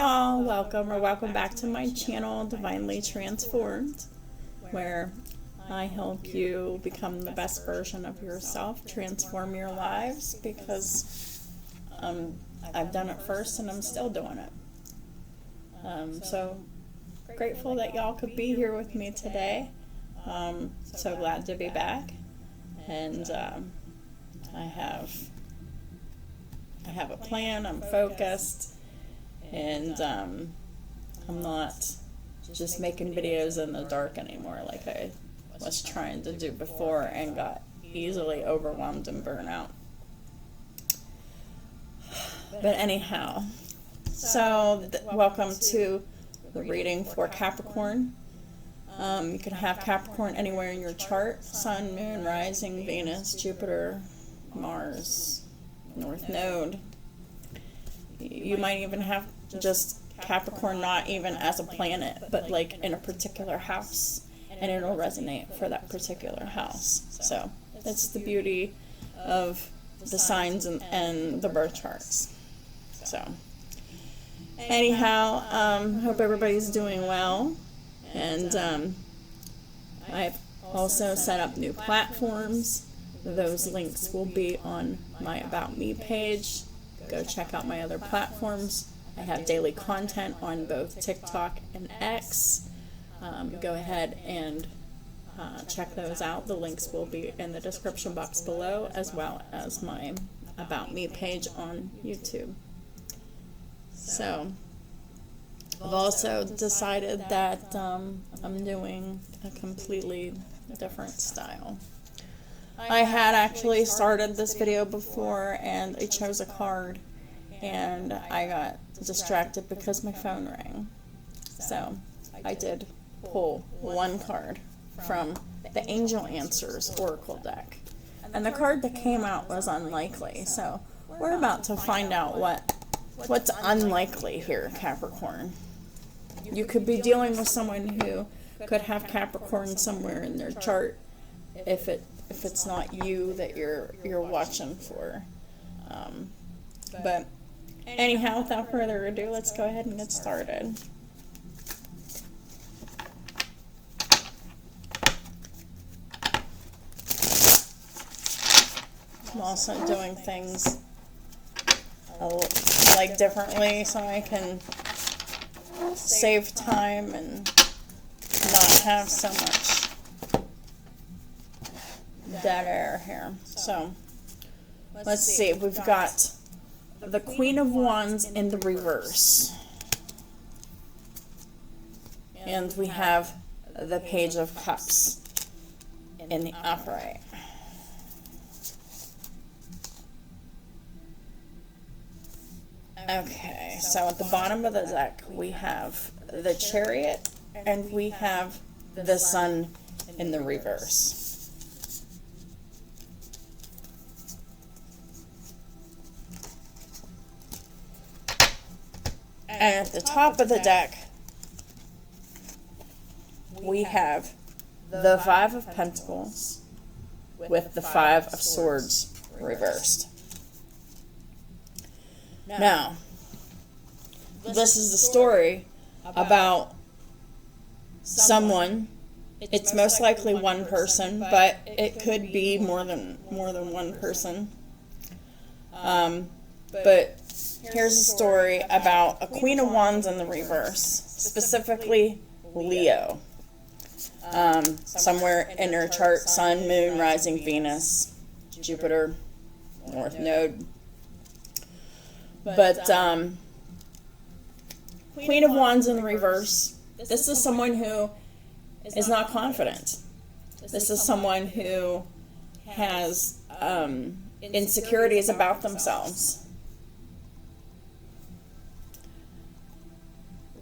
y'all, welcome back to my channel, Divinely Transformed, where I help you become the best version of yourself, transform your lives, because I've done it first and I'm still doing it. So grateful that y'all could be here with me today. So glad to be back, and I have a plan. I'm focused, and I'm not just making videos in the dark anymore like I was trying to do before and got easily overwhelmed and burnt out. But anyhow, so welcome to the reading for Capricorn. You can have Capricorn anywhere in your chart: Sun, Moon, Rising, Venus, Jupiter, Mars, North Node. You might even have just Capricorn not even as a planet, but like in a particular house, and it'll resonate for that particular house. So that's the beauty of the signs and the birth charts. So anyhow, hope everybody's doing well, and I've also set up new platforms. Those links will be on my About Me page. Go check out my other platforms. I have daily content on both TikTok and X. Go ahead and check those out. The links will be in the description box below, as well as my About Me page on YouTube. So I've also decided that I'm doing a completely different style. I had actually started this video before and I chose a card and I got distracted because my phone rang. So I did pull one card from the Angel Answers Oracle deck. And the card that came out was unlikely. So we're about to find out what's unlikely here, Capricorn. You could be dealing with someone who could have Capricorn somewhere in their chart if it's not you that you're watching for. But anyhow, without further ado, let's go ahead and get started. I'm also doing things like differently so I can save time and not have so much dead air here. So let's see, we've got the Queen of Wands in the reverse, and we have the Page of Cups in the upright. Okay, so at the bottom of the deck we have the Chariot and we have the Sun in the reverse. And at the top of the deck, we have the Five of Pentacles with the Five of Swords reversed. Now, this is the story about someone. It's most likely one person, but it could be more than one person. But here's a story about a Queen of Wands in the reverse, specifically Leo. Somewhere in her chart: Sun, Moon, Rising, Venus, Jupiter, North Node. But Queen of Wands in the reverse, this is someone who is not confident. This is someone who has insecurities about themselves.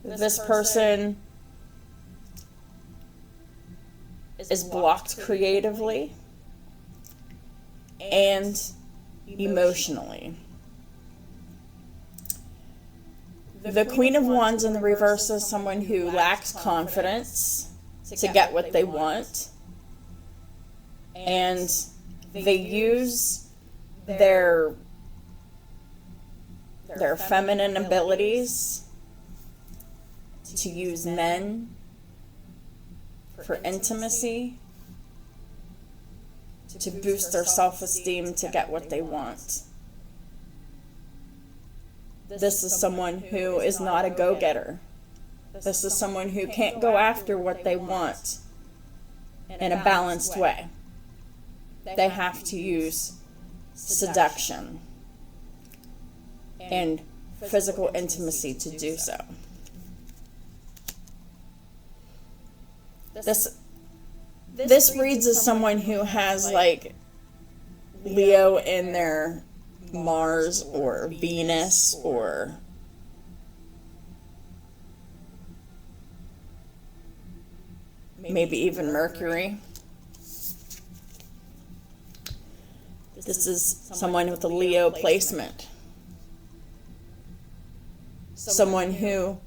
This person is blocked creatively and emotionally. The Queen of Wands in the reverse is someone who lacks confidence to get what they want, and they use their feminine abilities to use men for intimacy, to boost their self-esteem, to get what they want. This is someone who is not a go-getter. This is someone who can't go after what they want in a balanced way. They have to use seduction and physical intimacy to do so. This reads as someone who has like Leo in their Mars or Venus or maybe even Mercury. This is someone with a Leo placement. Someone who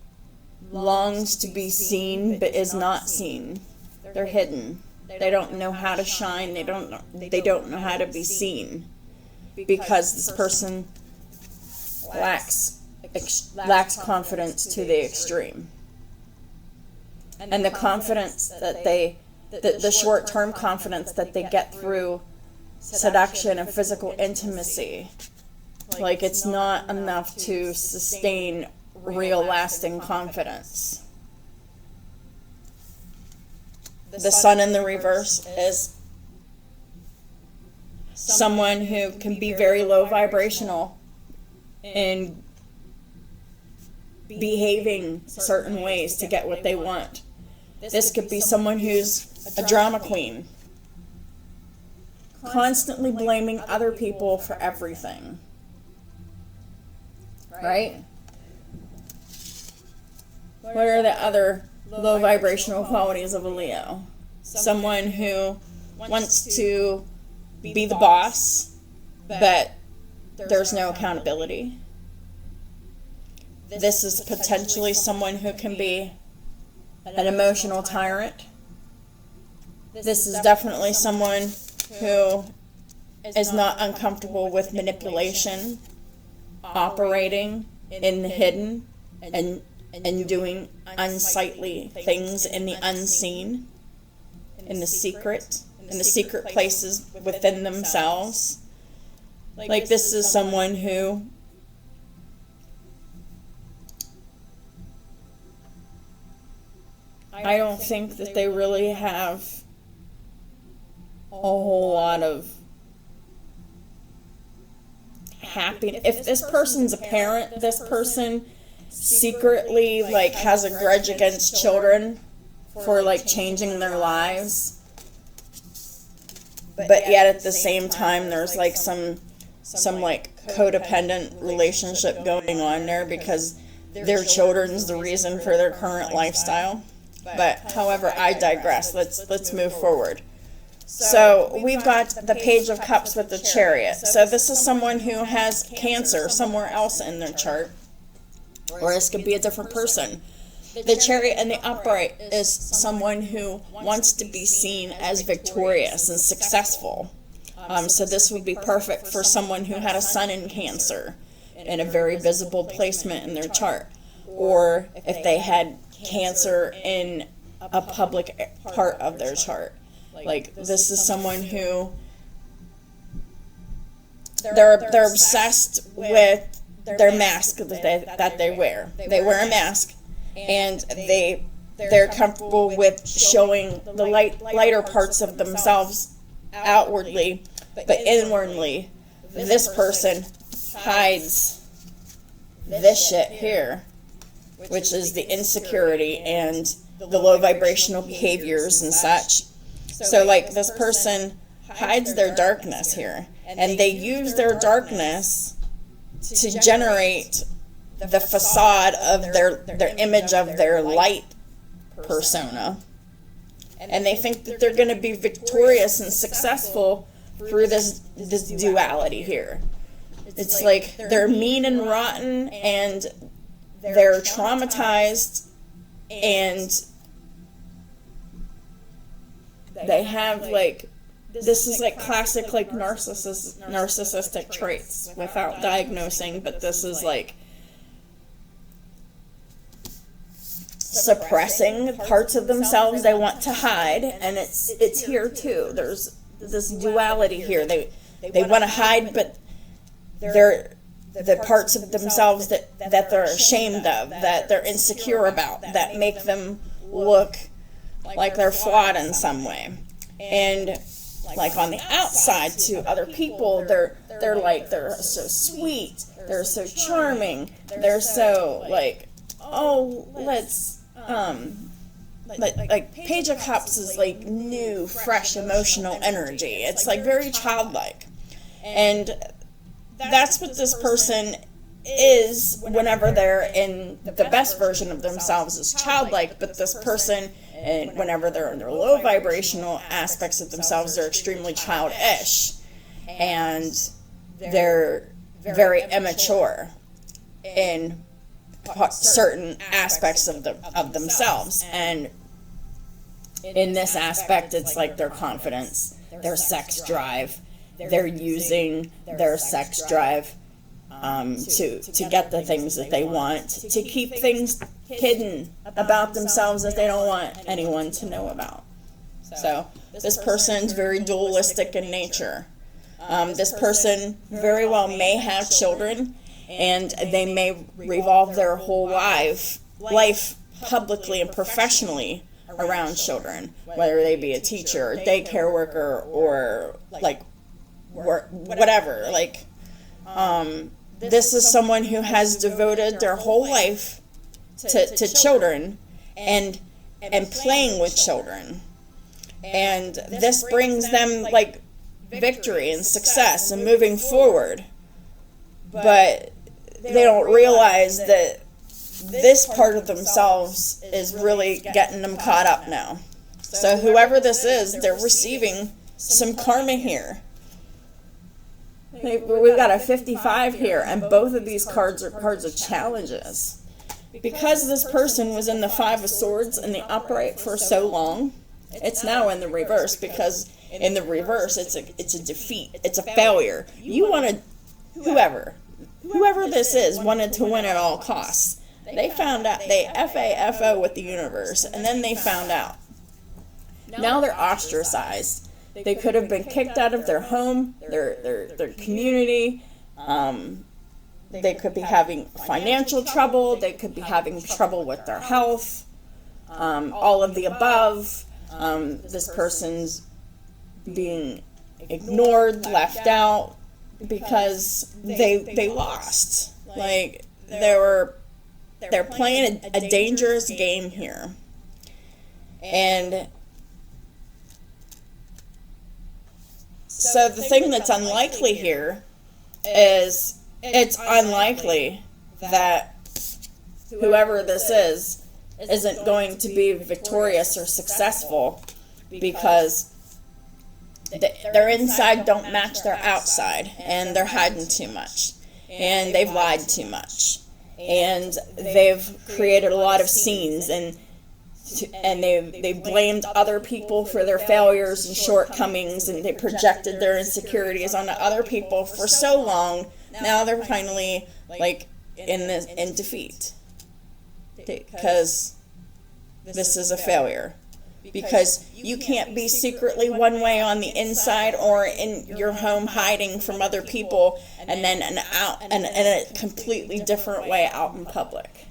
longs to be seen but is not seen. They're hidden. They don't know how to shine. They don't know how to be seen, because this person lacks confidence to the extreme. And the confidence that the short-term confidence that they get through seduction and physical intimacy, like, it's not enough to sustain real lasting confidence. The sun in the reverse is someone who can be very low vibrational in behaving certain ways to get what they want. This could be someone who's a drama queen, constantly blaming other people for everything. Right? What are the other low vibrational qualities of a Leo? Someone who wants to be the boss, but there's no accountability. This is potentially someone who can be an emotional tyrant. This is definitely someone who is not uncomfortable with manipulation, operating in the hidden, and doing unsightly things in the unseen, in the secret places within themselves. Like, this is someone who I don't think that they really have a whole lot of happiness. If this person's a parent, this person secretly like has a grudge against children for like changing their lives, but yet at the same time there's like some like codependent relationship going on there because their children's the reason for their current lifestyle. But however, I digress. Let's move forward. So we've got the Page of Cups with the Chariot. So this is someone who has Cancer somewhere else in their chart, or this could be a different person. The Chariot in the upright is someone who wants to be seen as victorious and successful. So this would be perfect for someone who had a Sun in Cancer in a very visible placement in their chart, or if they had Cancer in a public part of their chart. Like, this is someone who they're obsessed with their mask that they wear. They wear a mask, and they're comfortable with showing the lighter parts of themselves outwardly, but inwardly, this person hides this shit here, which is the insecurity and the low vibrational behaviors and such. So like, this person hides their darkness here, and they use their darkness to generate the facade of their image of their light persona. And they think that they're going to be victorious and successful through this duality here. It's like they're mean and rotten, and they're traumatized, and they have like, this is like classic like narcissistic traits without diagnosing, but this is like suppressing parts of themselves they want to hide, and it's here too. There's this duality here. They want to hide, but they're the parts of themselves that they're ashamed of, that they're insecure about, that make them look like they're flawed in some way. And like on the outside to other people, they're so sweet, they're so charming, they're so like, oh, let's like Page of Cups is like new, fresh, emotional energy. It's like very childlike. And that's what this person is whenever they're in the best version of themselves, is childlike. But this person, and whenever they're in their low vibrational aspects of themselves, they're extremely childish, and they're very immature in certain aspects of themselves. And in this aspect, it's like their confidence, their sex drive. They're using their sex drive to get the things that they want, to keep things hidden about themselves that they don't want anyone to know about. So this person's very dualistic in nature. This person very well may have children, and they may revolve their whole life publicly and professionally around children, whether they be a teacher or daycare worker or like whatever. Like this is someone who has devoted their whole life to children and playing with children, and this brings them like victory and success and moving forward. But they don't realize that this part of themselves is really getting them caught up now. So whoever this is, they're receiving some karma here. We've got a 55 here, and both of these cards are cards of challenges. Because this person was in the Five of Swords in the upright for so long, it's now in the reverse, because in the reverse it's a defeat, it's a failure. You wanted, whoever this is, wanted to win at all costs. They found out, they FAFO with the universe, and then they found out. Now they're ostracized. They could have been kicked out of their home, their community. They could be having financial trouble. They could be having trouble with their health. All of the above. This person's being ignored, left out, because they lost. Like they're playing a dangerous game here. And so the thing that's unlikely here is it's unlikely that whoever this is isn't going to be victorious or successful, because their inside don't match their outside, and they're hiding too much, and they've lied too much, and they've created a lot of scenes, and they blamed other people for their failures and shortcomings, and they projected their insecurities onto other people for so long. Now they're finally like in defeat, because this is a failure. Because you can't be secretly one way on the inside or in your home hiding from other people, and then in a completely different way out in public.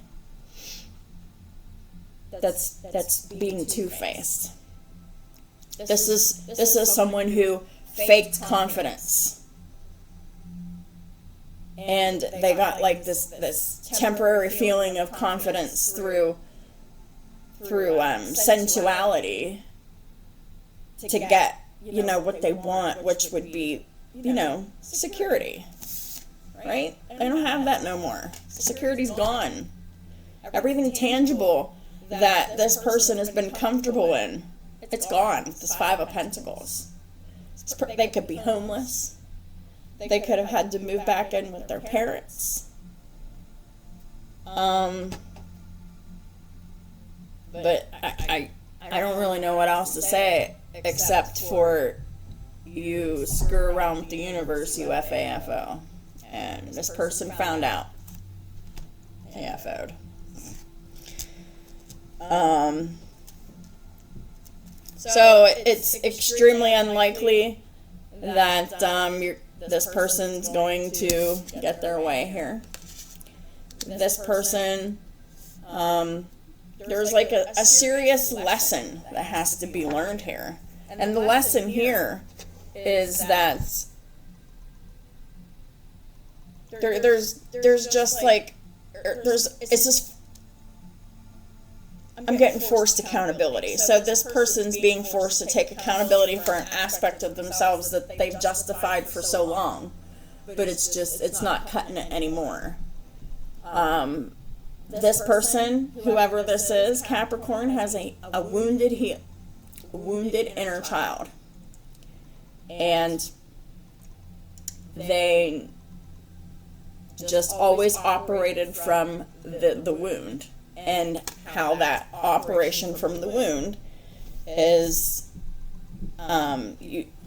That's being two-faced. This is someone who faked confidence, and they got like this temporary feeling of confidence through sensuality to get what they want, which would be security, right? They don't have that no more. Security's gone. Everything tangible that this person has been comfortable in, it's gone. This Five of Pentacles. They could be homeless. They could have had to move back in with their parents. But I don't really know what else to say except for you screw around with the universe, you FAFO. And this person found out. AFO'd. So it's extremely unlikely that this person's going to get their way here. This person, there's like a serious lesson that has to be learned here. And the lesson here is that there's just like, it's just, I'm getting forced accountability. So this person's being forced to take accountability for an aspect of themselves that they've justified for so long. But it's not cutting it anymore. This person, whoever this is, Capricorn, has a wounded inner child. And they just always operated from the wound. And how that operation from the wound is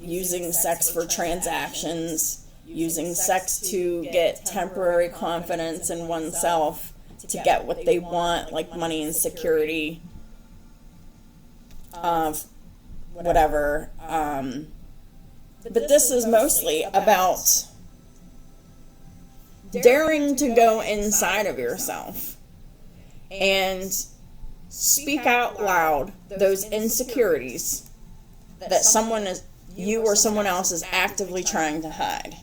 using sex for transactions, using sex to get temporary confidence in oneself, to get what they want, like money and security, whatever. But this is mostly about daring to go inside of yourself and speak out loud those insecurities that you or someone else is actively trying to hide.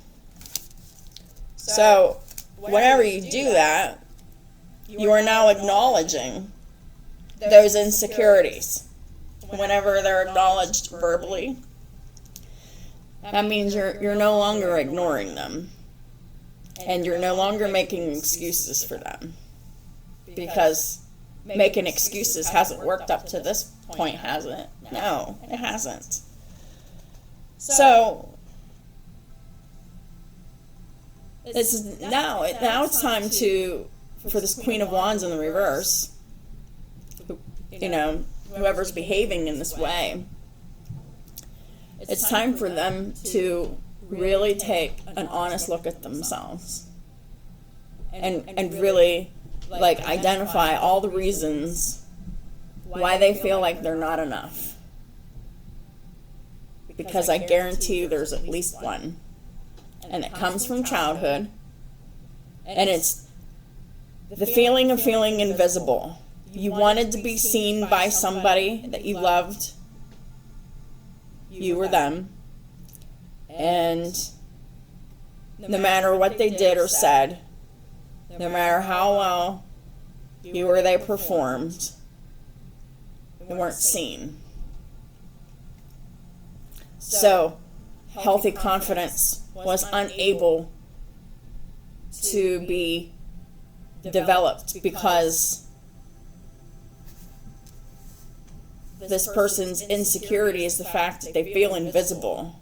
So whenever you do that, you are now acknowledging those insecurities. Whenever they're acknowledged verbally, that means you're no longer ignoring them. And you're no longer making excuses for them. Because making excuses hasn't worked up to this point, has it? No, it hasn't. So now it's time for this Queen of Wands in the reverse, whoever's behaving in this way, it's time for them to really take an honest look at themselves and really identify all the reasons why they feel like they're not enough. Because I guarantee you there's at least one. And it comes from childhood. And it's the feeling of feeling invisible. You wanted to be seen by somebody that you loved, you or them. And no matter what they did or said, no matter how well you or they performed, they weren't seen. So, healthy confidence was unable to be developed because this person's insecurity is the fact that they feel invisible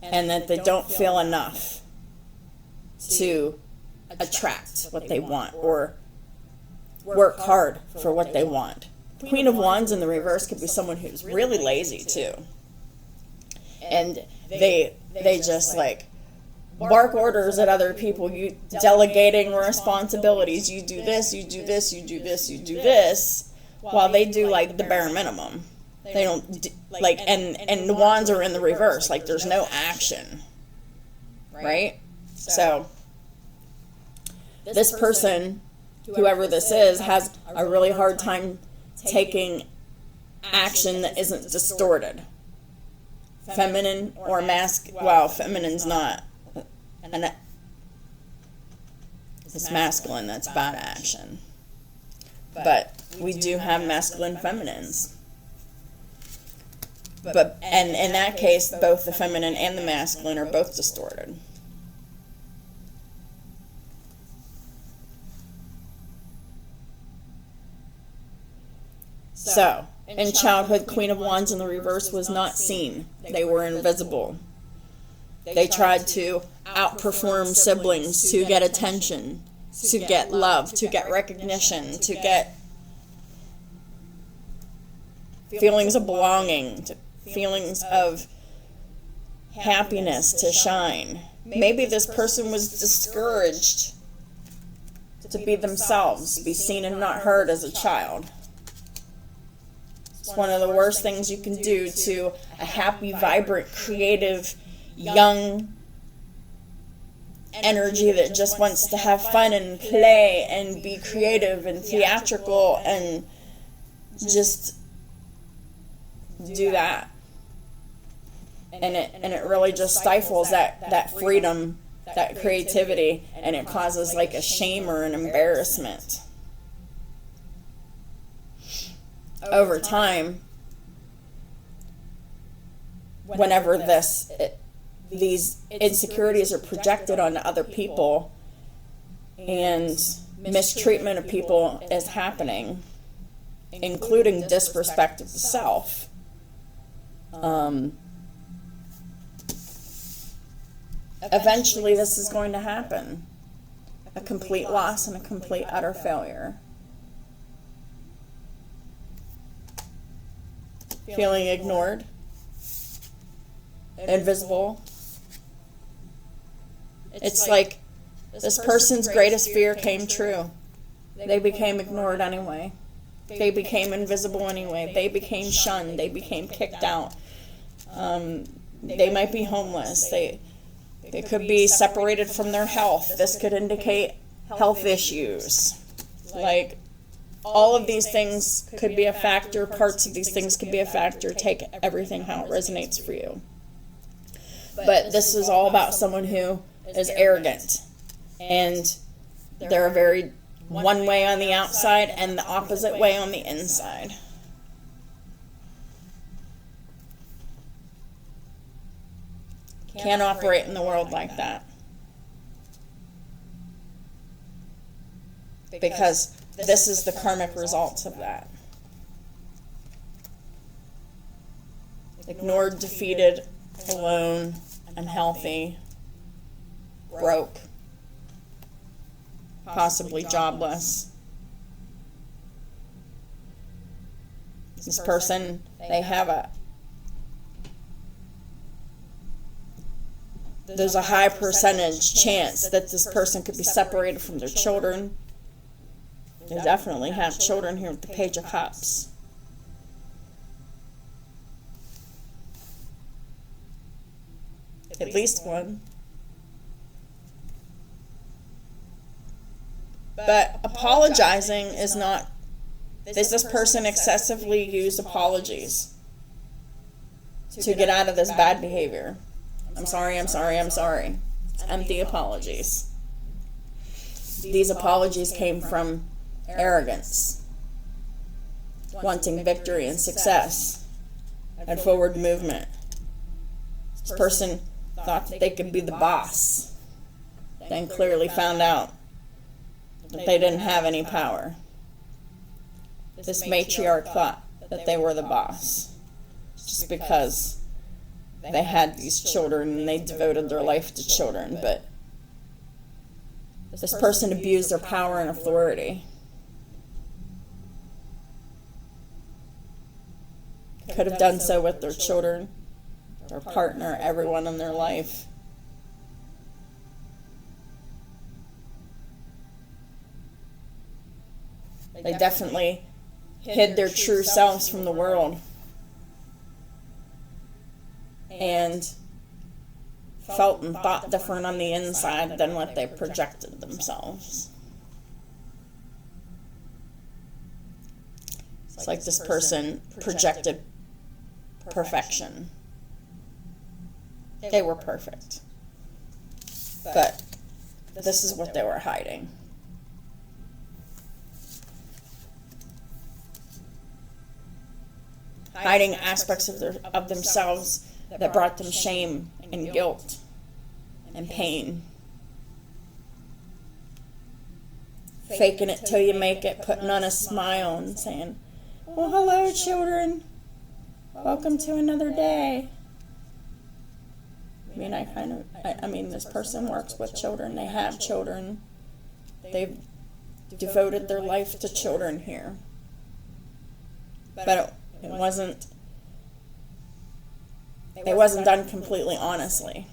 and that they don't feel enough to attract what they want or work hard for what they want. Queen of Wands in the reverse could be someone who's really lazy too. And they just bark orders at other people, you delegating responsibilities. You do this, you do this, you do this, you do this, while they do the bare minimum. They don't and the wands are in the reverse, there's no action, right? So this person, whoever this is, has a really hard time taking action that isn't distorted. Feminine or feminine's not. And it's masculine that's bad action. But we do have masculine feminines. And in that case, both the feminine and the masculine are both distorted. So, in childhood, Queen of Wands in the reverse was not seen. They were invisible. They tried to outperform siblings to get attention, to get love, to get recognition, to get feelings of belonging, feelings of happiness to shine. Maybe this person was discouraged to be themselves, be seen and not heard as a child. It's one of the worst things you can do to a happy, vibrant, creative, young energy that just wants to have fun and play and be creative and theatrical and just do that. And it really just stifles that freedom, that creativity, and it causes like a shame or an embarrassment. Over time, whenever these insecurities are projected onto other people and mistreatment of people is happening, including disrespect of the self, eventually this is going to happen. A complete loss and a complete utter failure. Feeling ignored, invisible. It's like this person's greatest fear came true. They became ignored anyway. They became invisible anyway. They became shunned. They became kicked out. They might be homeless. They could be separated from their health. This could indicate health issues. Like, all of these things could be a factor. Parts of these things could be a factor. Take everything how it resonates for you. But this is all about someone who is arrogant. And they're very one way on the outside and the opposite way on the inside. Can't operate in the world like that. Because this is the karmic results of that. Ignored, defeated, alone, unhealthy, broke, possibly jobless. This person, they have there's a high percentage chance that this person could be separated from their children. They definitely have children here with the Page of Cups. At least one. But apologizing is not... Does this person excessively use apologies to get out of this bad behavior? I'm sorry, I'm sorry, I'm sorry. Empty apologies. These apologies came from arrogance, wanting victory and success, and forward movement. This person thought that they could be the boss, then clearly found out that they didn't have any power. This matriarch thought that they were the boss, just because they had these children and they devoted their life to children, but this person abused their power and authority. Could have done so with their children, their partner, everyone in their life. They definitely hid their true selves from the world and felt and thought different on the inside than what they projected themselves. It's like this person projected perfection. They were perfect. But this is what they were hiding. Hiding aspects of themselves that brought them shame and guilt and pain. Faking it till you make it, putting on a smile and saying, "Well, hello, children. Welcome to another day." I mean, this person works with children. They have children. They've devoted their life to children here. But it wasn't done completely honestly.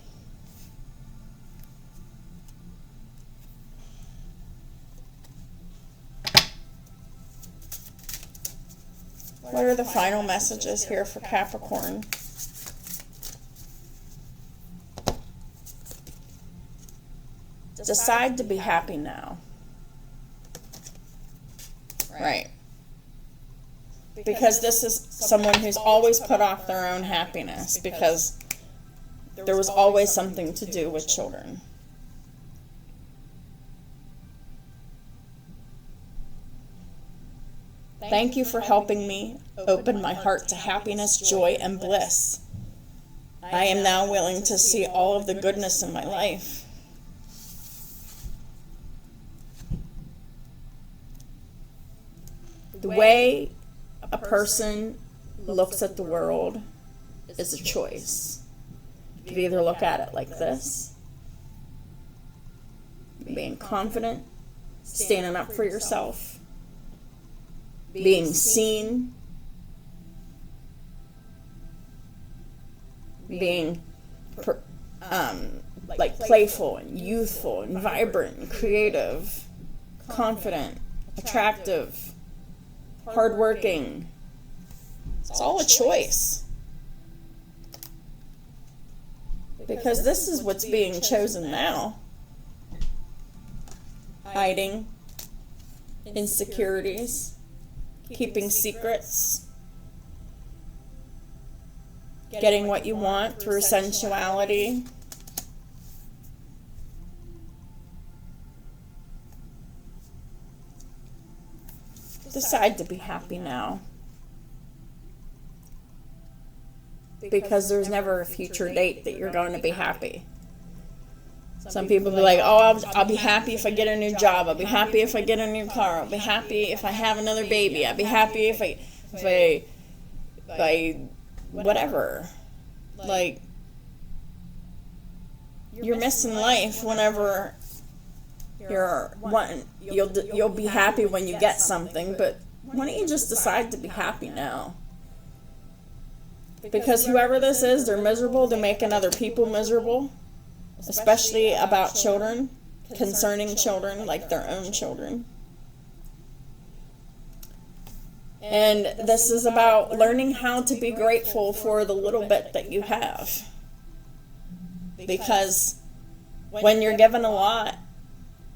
What are the final messages here for Capricorn? Decide to be happy now. Right. Because this is someone who's always put off their own happiness because there was always something to do with children. Thank you for helping me open my heart to happiness, joy, and bliss. I am now willing to see all of the goodness in my life. The way a person looks at the world is a choice. You can either look at it like this, being confident, standing up for yourself, being seen, being like playful and youthful and vibrant and creative, confident, attractive, hardworking. It's all a choice. Because this is what's being chosen now. Hiding insecurities, keeping secrets, getting what you want through sensuality. Decide to be happy now. Because there's never a future date that you're going to be happy. Some people be like, oh, I'll be happy if I get a new job. I'll be happy if I get a new car. I'll be happy if I have another baby. I'll be happy if I whatever. Like, you're missing life whenever you'll be happy when you get something, but why don't you just decide to be happy now? Because whoever this is, they're miserable. They're making other people miserable, especially about children, concerning children, like their own children. And this is about learning how to be grateful for the little bit that you have. Because when you're given a lot,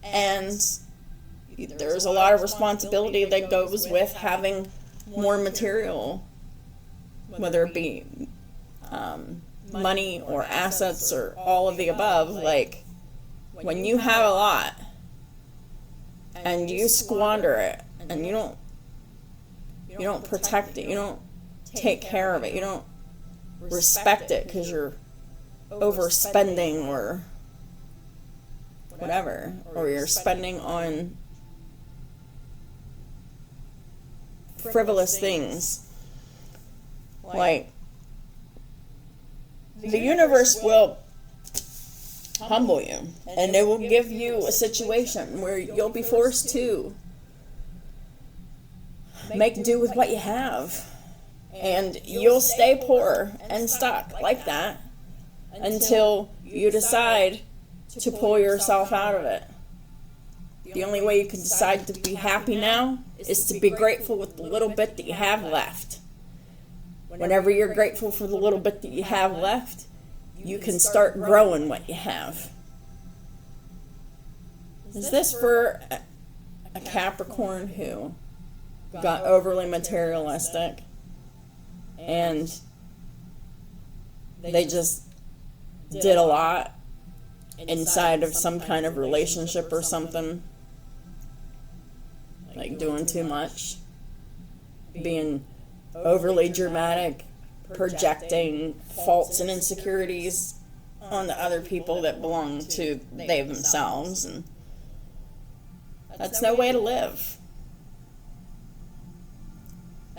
and there's a lot of responsibility that goes with having more material, whether it be money or assets or all of the above. Like, when you have a lot and you squander it and you don't protect it, you don't take care of it, you don't respect it because you're overspending or whatever, or you're spending on frivolous things. Like, the universe will humble you, and it will give you a situation where you'll be forced to make do with what you have, and you'll stay poor and stuck like that until you decide to pull yourself out of it. The only way you can decide to be happy now is to be grateful with the little bit that you have left. Whenever you're grateful for the little bit that you have left, you can start growing what you have. Is this for a Capricorn who got overly materialistic and they just did a lot inside of some kind of relationship or something, like doing too much, being overly dramatic, projecting faults and insecurities on the other people that belong to they themselves, and that's no way to live.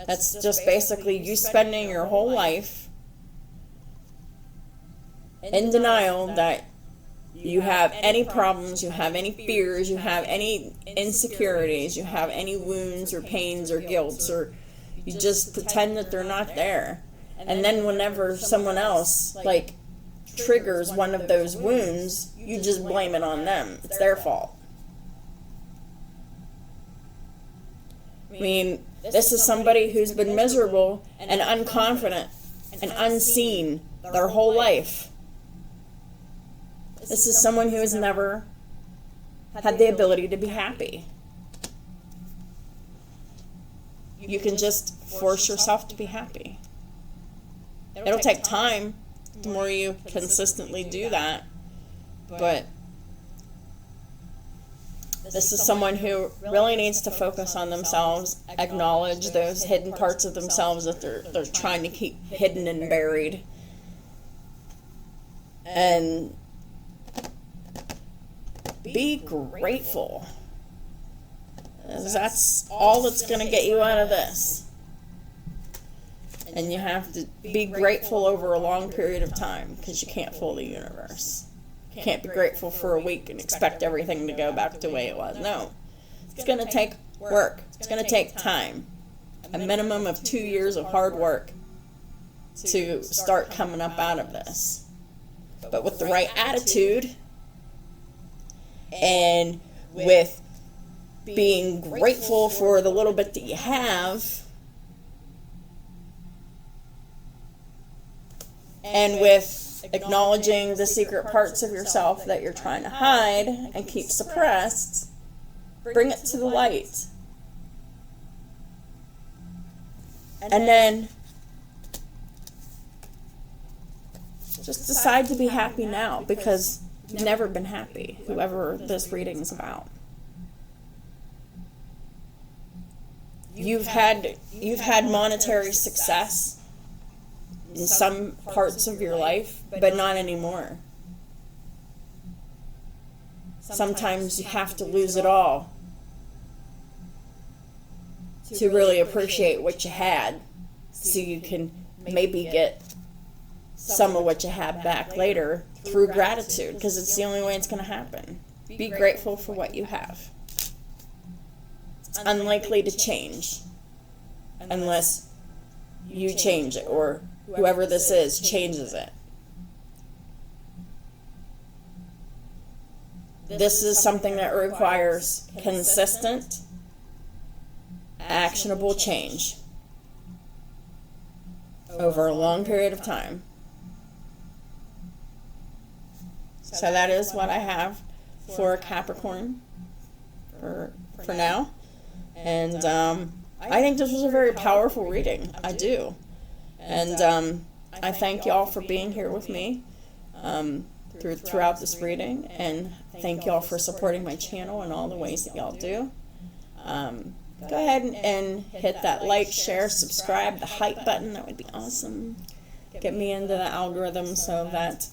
That's just basically you spending your whole life in denial that you have any problems, you have any fears, you have any insecurities, you have any wounds or pains or guilts, or you just pretend that they're not there. And then whenever someone else, like, triggers one of those wounds, you just blame it on them. It's their fault. I mean, this is somebody who's been miserable and unconfident and unseen their whole life. This is someone who has never had the ability to be happy. You can just force yourself to be happy. It'll take time the more you consistently do that, but this is someone who really needs to focus on themselves, acknowledge those hidden parts of themselves that they're trying to keep hidden and buried, and be grateful. That's all that's going to get you out of this. And you have to be grateful over a long period of time, because you can't fool the universe. You can't be grateful for a week and expect everything to go back to the way it was. No. It's going to take work. It's going to take time. A minimum of 2 years of hard work to start coming up out of this. But with the right attitude and with being grateful for the little bit that you have, and with acknowledging the secret parts of yourself that you're trying to hide and keep suppressed, bring it to the light. And then just decide to be happy now, because you've never been happy, whoever this reading is about. You've had monetary success in some parts of your life, but not anymore. Sometimes you have to lose it all to really appreciate what you had, so you can maybe get some of what you have back later through gratitude, because it's the only way it's going to happen. Be grateful for what you have. It's unlikely to change unless you change it, or whoever this is changes it. This is something that requires consistent, actionable change over a long period of time. So that is what I have for Capricorn for now. And I think this was a very powerful reading. I do. And I thank y'all for being here with me throughout this reading. And thank y'all for supporting my channel in all the ways that y'all do. Go ahead and hit that like, share, subscribe, the hype button. That would be awesome. Get me into the algorithm so that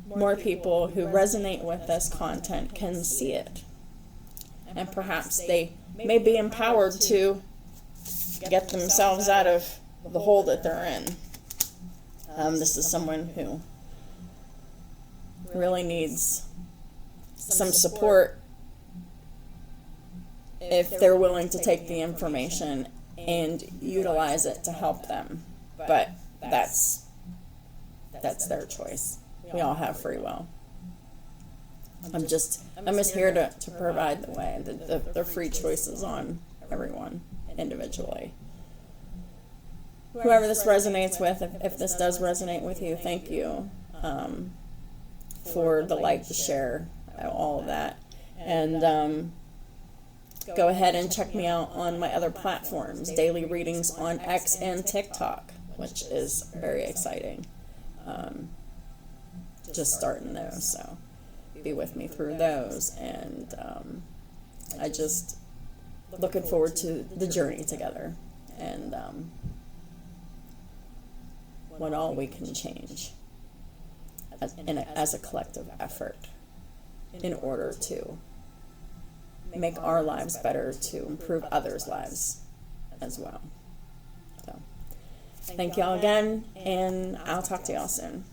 more people who resonate with this content can see it. And perhaps they may be empowered to get themselves out of the hole that they're in. This is someone who really needs some support if they're willing to take the information and utilize it to help them. But that's their choice. We all have free will. I'm just here to provide the way. The free choices on everyone individually. Whoever this resonates with, if this does resonate with you, thank you for the like, the share, all of that. And go ahead and check me out on my other platforms, daily readings on X and TikTok, which is very exciting. Just starting those, so be with me through those. And I just looking forward to the journey together, and what all we can change as a collective effort in order to make our lives better, to improve others' lives as well. So thank y'all again, and I'll talk to y'all soon.